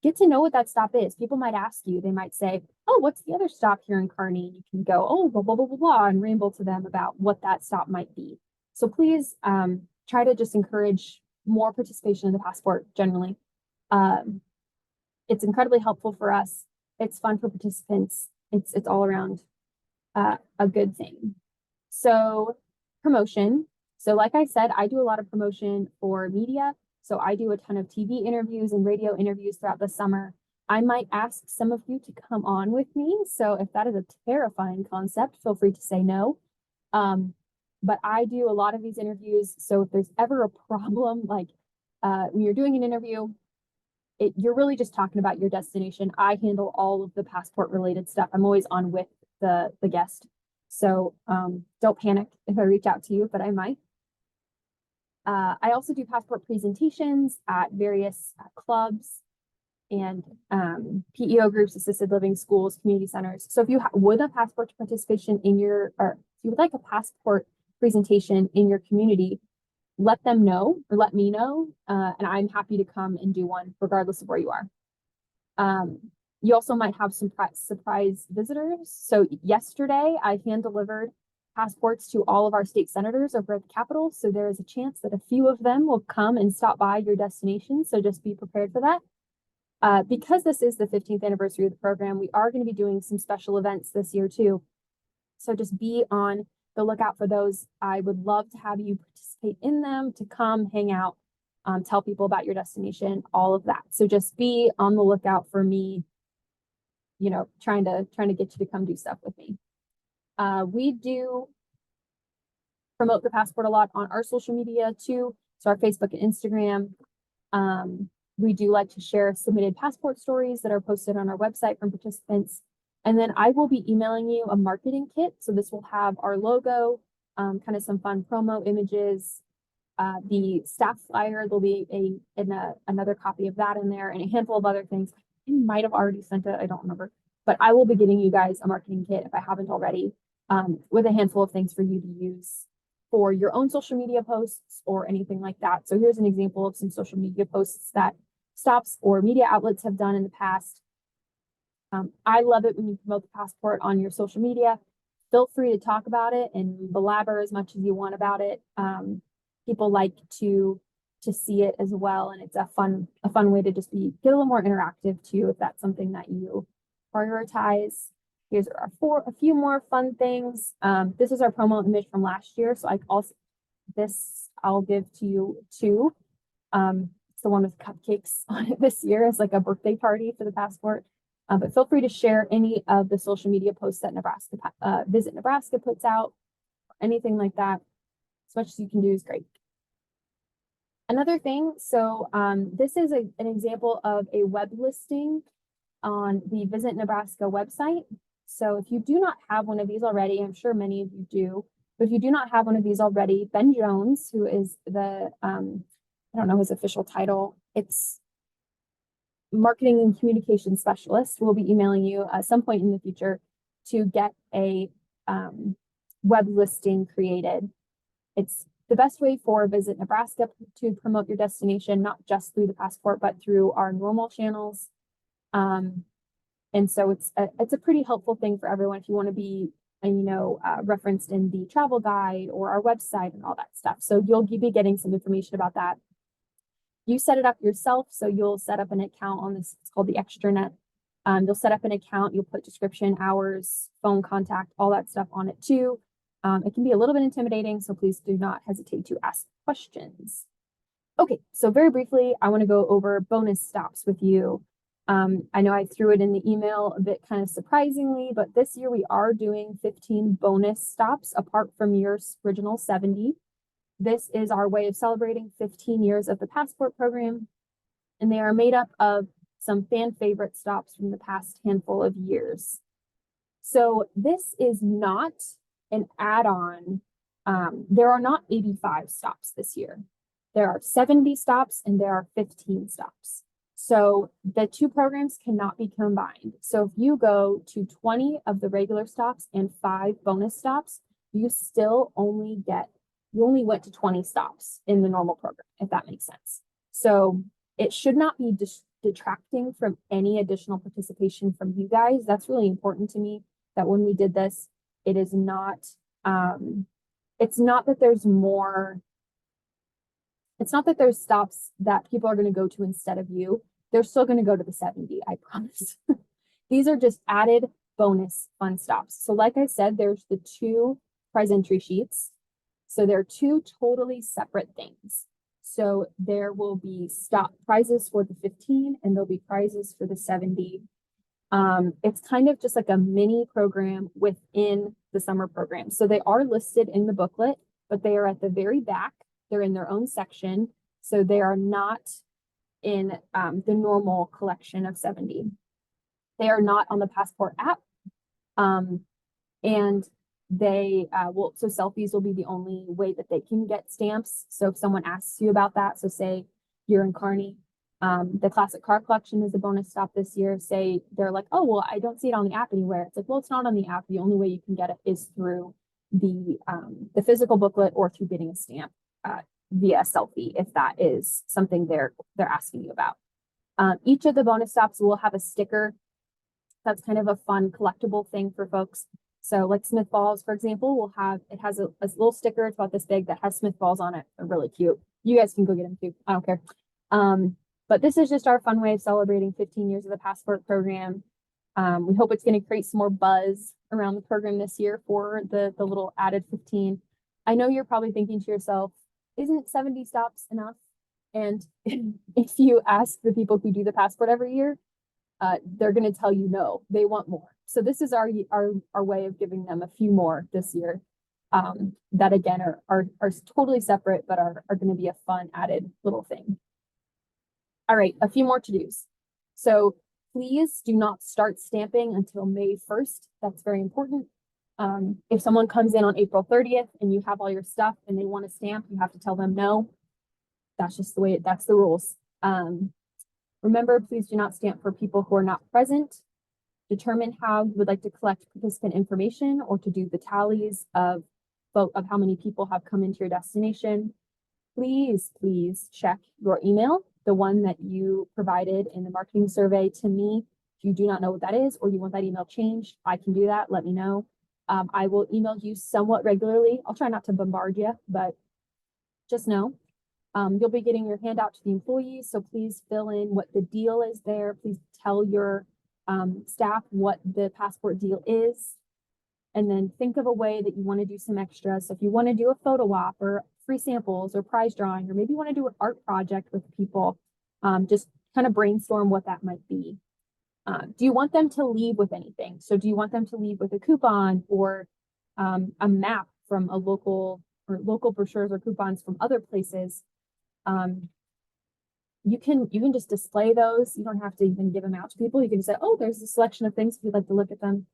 get to know what that stop is. People might ask you, they might say, oh, what's the other stop here in Kearney? You can go, oh, blah, blah, blah, blah, blah, and ramble to them about what that stop might be. So please try to just encourage more participation in the passport generally. It's incredibly helpful for us. It's fun for participants. It's all around a good thing. So promotion. So like I said, I do a lot of promotion for media. So I do a ton of TV interviews and radio interviews throughout the summer. I might ask some of you to come on with me. So if that is a terrifying concept, feel free to say no. But I do a lot of these interviews. So if there's ever a problem, like when you're doing an interview, you're really just talking about your destination. I handle all of the passport related stuff. I'm always on with the guest. So don't panic if I reach out to you, but I might. I also do passport presentations at various clubs and PEO groups, assisted living, schools, community centers. So if you would a passport participation or if you would like a passport presentation in your community, let them know or let me know, and I'm happy to come and do one regardless of where you are. You also might have some surprise visitors. So yesterday I hand delivered passports to all of our state senators over at the Capitol. So there is a chance that a few of them will come and stop by your destination. So just be prepared for that. Because this is the 15th anniversary of the program, we are going to be doing some special events this year too. So just be on the lookout for those. I would love to have you participate in them, to come hang out, tell people about your destination, all of that. So just be on the lookout for me, trying to get you to come do stuff with me. We do promote the passport a lot on our social media too. So our Facebook and Instagram. We do like to share submitted passport stories that are posted on our website from participants. And then I will be emailing you a marketing kit. So this will have our logo, kind of some fun promo images. The staff flyer, there'll be another copy of that in there and a handful of other things. I might have already sent it, I don't remember, but I will be getting you guys a marketing kit if I haven't already, with a handful of things for you to use for your own social media posts or anything like that. So here's an example of some social media posts that stops or media outlets have done in the past. I love it when you promote the passport on your social media. Feel free to talk about it and blabber as much as you want about it. People like to see it as well, and it's a fun way to just get a little more interactive too, if that's something that you prioritize. Here's a few more fun things. This is our promo image from last year, so I'll give to you too. It's the one with cupcakes on it this year as like a birthday party for the passport. But feel free to share any of the social media posts that Visit Nebraska puts out, anything like that. As much as you can do is great. Another thing, so this is an example of a web listing on the Visit Nebraska website. So if you do not have one of these already, I'm sure many of you do, but if you do not have one of these already, Ben Jones, who is the, I don't know his official title, it's marketing and communication specialist, will be emailing you at some point in the future to get a web listing created. It's the best way for Visit Nebraska to promote your destination, not just through the passport, but through our normal channels. And so it's a pretty helpful thing for everyone if you want to be, referenced in the travel guide or our website and all that stuff. So you'll be getting some information about that. You set it up yourself, so you'll set up an account on this. It's called the extranet. You'll set up an account. You'll put description, hours, phone contact, all that stuff on it too. It can be a little bit intimidating, so please do not hesitate to ask questions. Okay, so very briefly, I want to go over bonus stops with you. I know I threw it in the email a bit kind of surprisingly, but this year we are doing 15 bonus stops apart from your original 70. This is our way of celebrating 15 years of the passport program, and they are made up of some fan favorite stops from the past handful of years. So this is not an add-on. There are not 85 stops this year. There are 70 stops and there are 15 stops. So the two programs cannot be combined. So if you go to 20 of the regular stops and 5 bonus stops, you only went to 20 stops in the normal program, if that makes sense. So it should not be detracting from any additional participation from you guys. That's really important to me, that when we did this, it is not, it's not that there's stops that people are going to go to instead of you. They're still going to go to the 70, I promise. These are just added bonus fun stops. So like I said, there's the 2 prize entry sheets. So they're 2 totally separate things. So there will be prizes for the 15 and there'll be prizes for the 70. It's kind of just like a mini program within the summer program. So they are listed in the booklet, but they are at the very back. They're in their own section. So they are not in the normal collection of 70. They are not on the passport app. And they so selfies will be the only way that they can get stamps. So if someone asks you about that, so say you're in Kearney, the classic car collection is a bonus stop this year. Say they're like, oh, well, I don't see it on the app anywhere. It's like, well, it's not on the app. The only way you can get it is through the physical booklet or through getting a stamp via selfie, if that is something they're asking you about. Each of the bonus stops will have a sticker. That's kind of a fun collectible thing for folks. So like Smith Balls, for example, it has a little sticker. It's about this big that has Smith Balls on it. They're really cute. You guys can go get them too. I don't care. But this is just our fun way of celebrating 15 years of the passport program. We hope it's going to create some more buzz around the program this year for the little added 15. I know you're probably thinking to yourself, isn't 70 stops enough? And if you ask the people who do the passport every year, they're going to tell you no, they want more. So this is our way of giving them a few more this year, that again are totally separate, but are going to be a fun added little thing. All right, a few more to-dos. So please do not start stamping until May 1st. That's very important. If someone comes in on April 30th and you have all your stuff and they want a stamp, you have to tell them no. That's just the way, that's the rules. Remember, please do not stamp for people who are not present. Determine how you would like to collect participant information or to do the tallies of how many people have come into your destination. Please check your email, the one that you provided in the marketing survey to me. If you do not know what that is or you want that email changed, I can do that. Let me know. I will email you somewhat regularly. I'll try not to bombard you, but just know you'll be getting your handout to the employees. So please fill in what the deal is there. Please tell your staff what the passport deal is. And then think of a way that you want to do some extras. So if you want to do a photo op or free samples or prize drawing, or maybe you want to do an art project with people, just kind of brainstorm what that might be. Do you want them to leave with anything? So do you want them to leave with a coupon or a map from a local brochures or coupons from other places? You can just display those. You don't have to even give them out to people. You can just say, oh, there's a selection of things if you'd like to look at them.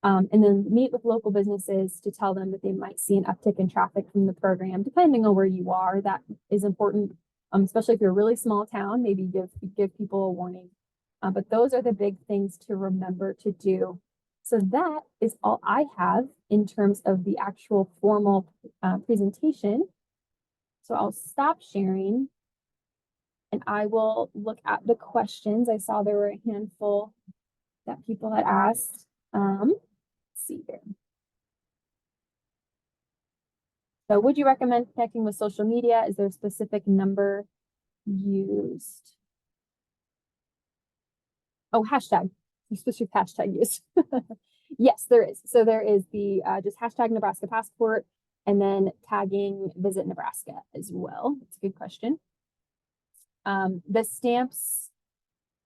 And then meet with local businesses to tell them that they might see an uptick in traffic from the program, depending on where you are. That is important, especially if you're a really small town, maybe give people a warning. But those are the big things to remember to do. So that is all I have in terms of the actual formal presentation. So I'll stop sharing and I will look at the questions. I saw there were a handful that people had asked. Let's see here. So would you recommend connecting with social media? Is there a specific number used? Oh, hashtag, specific hashtag used. Yes, there is. So there is the just hashtag Nebraska passport and then tagging visit Nebraska as well. That's a good question. The stamps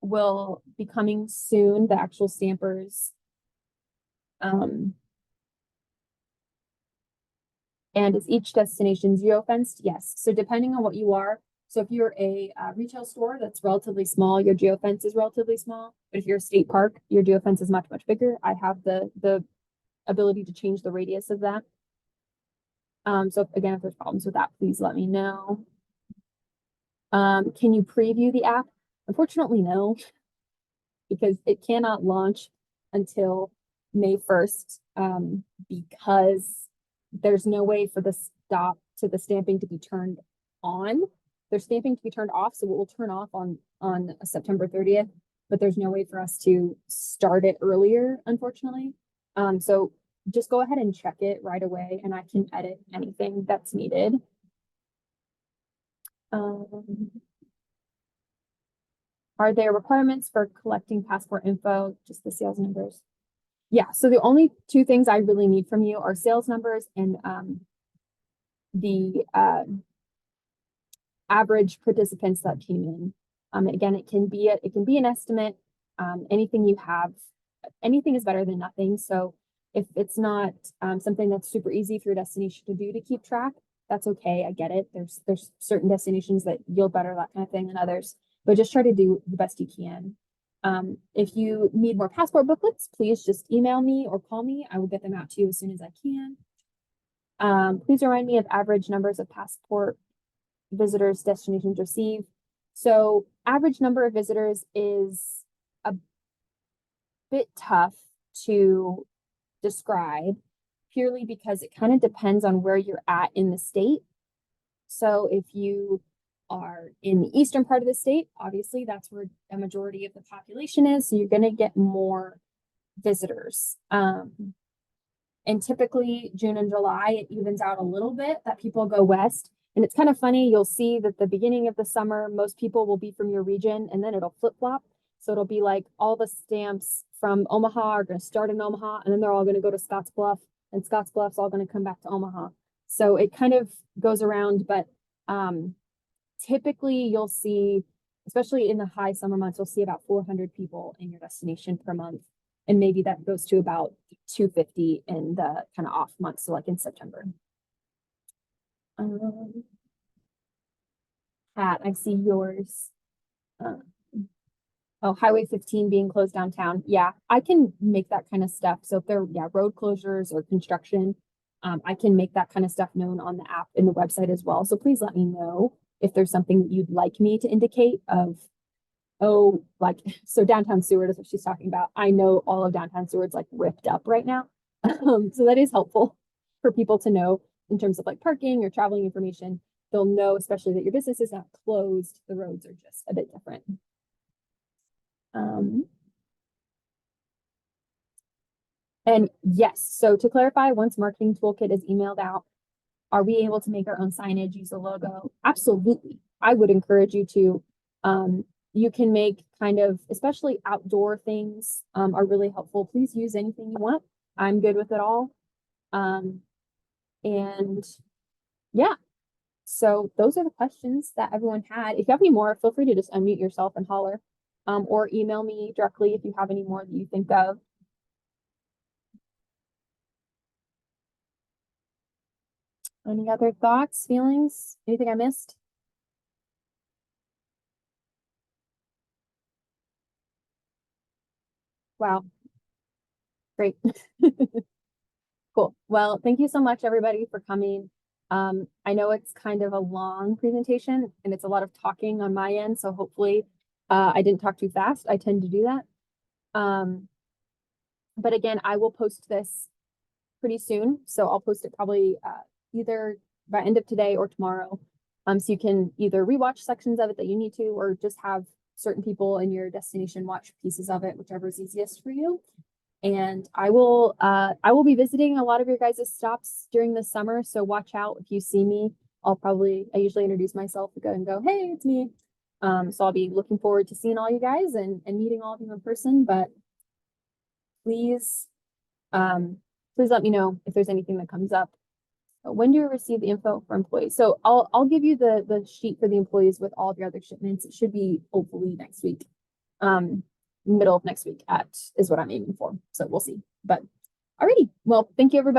will be coming soon, the actual stampers. And is each destination geofenced? Yes. So depending on what you are, so if you're a retail store that's relatively small, your geofence is relatively small. But if you're a state park, your geofence is much, much bigger. I have the ability to change the radius of that. So again, if there's problems with that, please let me know. Can you preview the app? Unfortunately, no, because it cannot launch until May 1st, because there's no way for the stamping to be turned on. There's stamping to be turned off, so it will turn off on September 30th, but there's no way for us to start it earlier, unfortunately. So just go ahead and check it right away, and I can edit anything that's needed. Are there requirements for collecting passport info, just the sales numbers? Yeah, so the only two things I really need from you are sales numbers and the average participants that came in. Again, it can be an estimate. Anything you have, anything is better than nothing. So if it's not something that's super easy for your destination to do to keep track, that's okay. I get it. There's certain destinations that yield better, that kind of thing, than others. But just try to do the best you can. If you need more passport booklets, please just email me or call me. I will get them out to you as soon as I can. Please remind me of average numbers of passport visitors destinations receive. So average number of visitors is a bit tough to describe purely because it kind of depends on where you're at in the state. So if you are in the eastern part of the state, obviously that's where a majority of the population is. So you're going to get more visitors. And typically June and July, it evens out a little bit that people go west. And it's kind of funny. You'll see that the beginning of the summer, most people will be from your region and then it'll flip flop. So it'll be like all the stamps from Omaha are going to start in Omaha and then they're all going to go to Scottsbluff and Scottsbluff's all going to come back to Omaha. So it kind of goes around, but typically you'll see, especially in the high summer months, you'll see about 400 people in your destination per month. And maybe that goes to about 250 in the kind of off months, so like in September. Pat, I see yours. Oh, Highway 15 being closed downtown. Yeah, I can make that kind of stuff. So if there, yeah, road closures or construction, I can make that kind of stuff known on the app and the website as well. So please let me know if there's something that you'd like me to indicate of, oh, like, so downtown Seward is what she's talking about. I know all of downtown Seward's like ripped up right now. So that is helpful for people to know in terms of like parking or traveling information. They'll know, especially that your business is not closed. The roads are just a bit different. Um, and yes, so to clarify, once marketing toolkit is emailed out, are we able to make our own signage, use a logo? Absolutely. I would encourage you to. You can make kind of, especially outdoor things, are really helpful. Please use anything you want. I'm good with it all. And yeah, so those are the questions that everyone had. If you have any more, feel free to just unmute yourself and holler, or email me directly if you have any more that you think of. Any other thoughts, feelings, anything I missed? Wow, great. Cool. Well, thank you so much, everybody, for coming. I know it's kind of a long presentation and it's a lot of talking on my end, so hopefully I didn't talk too fast. I tend to do that. But again, I will post this pretty soon, so I'll post it probably either by end of today or tomorrow. So you can either rewatch sections of it that you need to, or just have certain people in your destination watch pieces of it, whichever is easiest for you. And I will be visiting a lot of your guys' stops during the summer. So watch out if you see me. I usually introduce myself and go, hey, it's me. So I'll be looking forward to seeing all you guys and meeting all of you in person. But please, please let me know if there's anything that comes up. When do you receive the info for employees? So I'll give you the sheet for the employees with all of your other shipments. It should be hopefully next week. Middle of next week is what I'm aiming for. So we'll see. But alrighty. Well, thank you everybody.